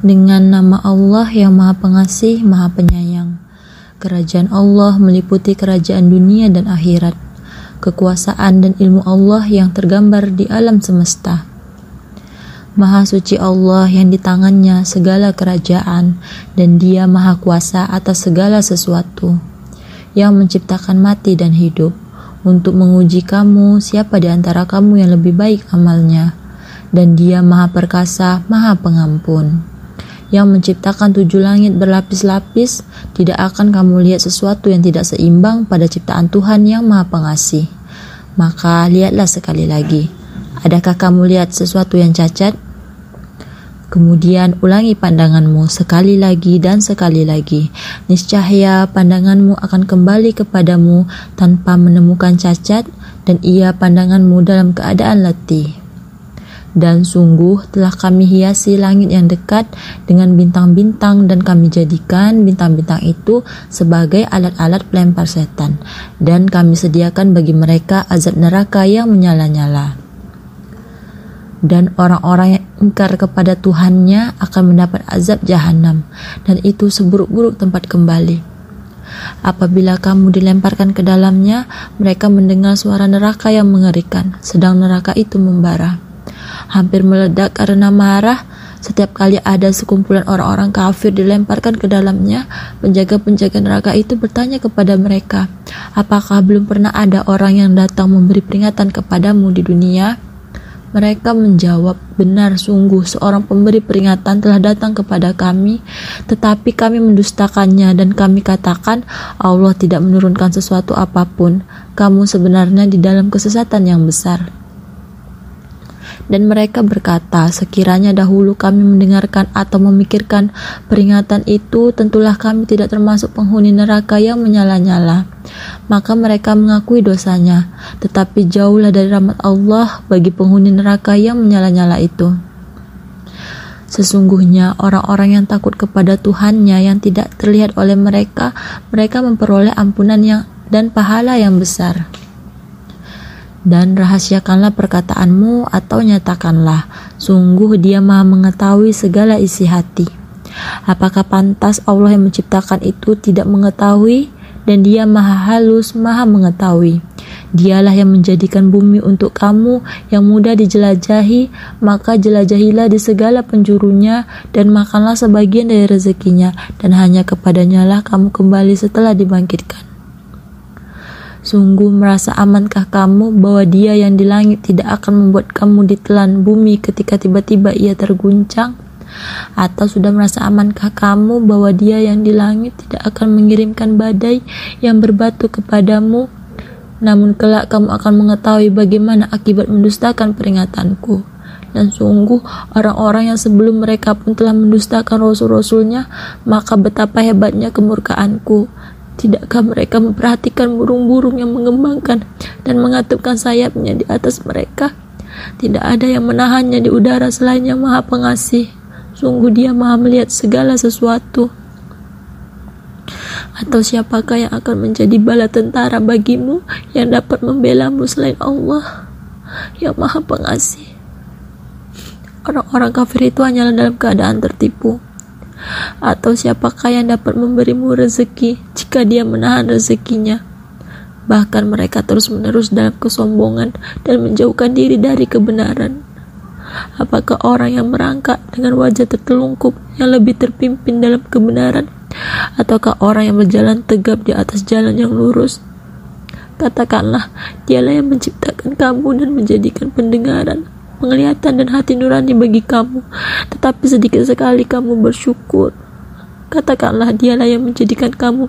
Dengan nama Allah yang Maha Pengasih, Maha Penyayang. Kerajaan Allah meliputi kerajaan dunia dan akhirat. Kekuasaan dan ilmu Allah yang tergambar di alam semesta. Maha suci Allah yang di tangannya segala kerajaan, dan Dia Maha Kuasa atas segala sesuatu, yang menciptakan mati dan hidup, untuk menguji kamu siapa di antara kamu yang lebih baik amalnya. Dan Dia Maha Perkasa, Maha Pengampun, yang menciptakan 7 langit berlapis-lapis. Tidak akan kamu lihat sesuatu yang tidak seimbang pada ciptaan Tuhan yang Maha Pengasih. Maka lihatlah sekali lagi, adakah kamu lihat sesuatu yang cacat? Kemudian ulangi pandanganmu sekali lagi dan sekali lagi. Niscaya pandanganmu akan kembali kepadamu tanpa menemukan cacat, dan ia pandanganmu dalam keadaan letih. Dan sungguh telah kami hiasi langit yang dekat dengan bintang-bintang, dan kami jadikan bintang-bintang itu sebagai alat-alat pelempar setan, dan kami sediakan bagi mereka azab neraka yang menyala-nyala. Dan orang-orang yang ingkar kepada Tuhannya akan mendapat azab jahanam, dan itu seburuk-buruk tempat kembali. Apabila kamu dilemparkan ke dalamnya, mereka mendengar suara neraka yang mengerikan, sedang neraka itu membara, hampir meledak karena marah. Setiap kali ada sekumpulan orang-orang kafir dilemparkan ke dalamnya, penjaga-penjaga neraka itu bertanya kepada mereka, apakah belum pernah ada orang yang datang memberi peringatan kepadamu di dunia? Mereka menjawab, benar, sungguh seorang pemberi peringatan telah datang kepada kami, tetapi kami mendustakannya, dan kami katakan, Allah tidak menurunkan sesuatu apapun. Kamu sebenarnya di dalam kesesatan yang besar. Dan mereka berkata, sekiranya dahulu kami mendengarkan atau memikirkan peringatan itu, tentulah kami tidak termasuk penghuni neraka yang menyala-nyala. Maka mereka mengakui dosanya, tetapi jauhlah dari rahmat Allah bagi penghuni neraka yang menyala-nyala itu. Sesungguhnya orang-orang yang takut kepada Tuhannya yang tidak terlihat oleh mereka, mereka memperoleh ampunan dan pahala yang besar. Dan rahasiakanlah perkataanmu atau nyatakanlah, sungguh Dia Maha mengetahui segala isi hati. Apakah pantas Allah yang menciptakan itu tidak mengetahui? Dan Dia Maha halus, Maha mengetahui. Dialah yang menjadikan bumi untuk kamu yang mudah dijelajahi, maka jelajahilah di segala penjurunya, dan makanlah sebagian dari rezekinya, dan hanya kepadanya lah kamu kembali setelah dibangkitkan. Sungguh merasa amankah kamu bahwa Dia yang di langit tidak akan membuat kamu ditelan bumi ketika tiba-tiba ia terguncang? Atau sudah merasa amankah kamu bahwa Dia yang di langit tidak akan mengirimkan badai yang berbatu kepadamu? Namun kelak kamu akan mengetahui bagaimana akibat mendustakan peringatanku. Dan sungguh orang-orang yang sebelum mereka pun telah mendustakan rasul-rasulnya, maka betapa hebatnya kemurkaanku. Tidakkah mereka memperhatikan burung-burung yang mengembangkan dan mengatupkan sayapnya di atas mereka? Tidak ada yang menahannya di udara selain Yang Maha Pengasih. Sungguh Dia Maha melihat segala sesuatu. Atau siapakah yang akan menjadi bala tentara bagimu yang dapat membelamu selain Allah Yang Maha Pengasih? Orang-orang kafir itu hanyalah dalam keadaan tertipu. Atau siapakah yang dapat memberimu rezeki jika Dia menahan rezekinya? Bahkan mereka terus-menerus dalam kesombongan dan menjauhkan diri dari kebenaran. Apakah orang yang merangkak dengan wajah tertelungkup yang lebih terpimpin dalam kebenaran, ataukah orang yang berjalan tegap di atas jalan yang lurus? Katakanlah, Dialah yang menciptakan kamu dan menjadikan pendengaran, penglihatan dan hati nurani bagi kamu, tetapi sedikit sekali kamu bersyukur. Katakanlah, Dialah yang menjadikan kamu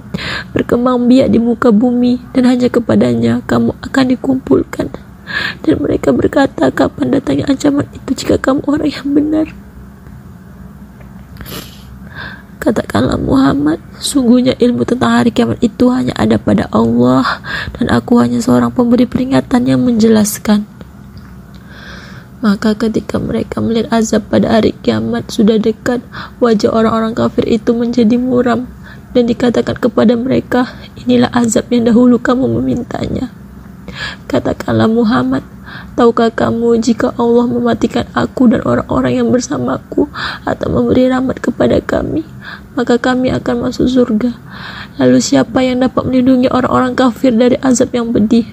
berkembang biak di muka bumi, dan hanya kepadanya kamu akan dikumpulkan. Dan mereka berkata, kapan datangnya ancaman itu jika kamu orang yang benar? Katakanlah Muhammad, sungguhnya ilmu tentang hari kiamat itu hanya ada pada Allah, dan aku hanya seorang pemberi peringatan yang menjelaskan. Maka ketika mereka melihat azab pada hari kiamat sudah dekat, wajah orang-orang kafir itu menjadi muram, dan dikatakan kepada mereka, inilah azab yang dahulu kamu memintanya. Katakanlah Muhammad, Tahukah kamu, jika Allah mematikan aku dan orang-orang yang bersamaku atau memberi rahmat kepada kami, maka kami akan masuk surga. Lalu siapa yang dapat melindungi orang-orang kafir dari azab yang pedih?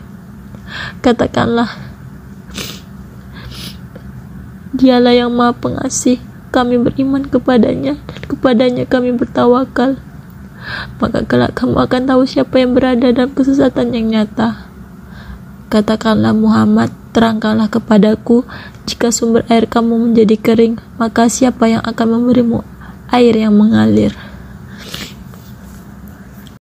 Katakanlah, Dialah yang Maha Pengasih, kami beriman kepadanya, dan kepadanya kami bertawakal. Maka kelak kamu akan tahu siapa yang berada dalam kesesatan yang nyata. Katakanlah Muhammad, terangkanlah kepadaku, jika sumber air kamu menjadi kering, maka siapa yang akan memberimu air yang mengalir?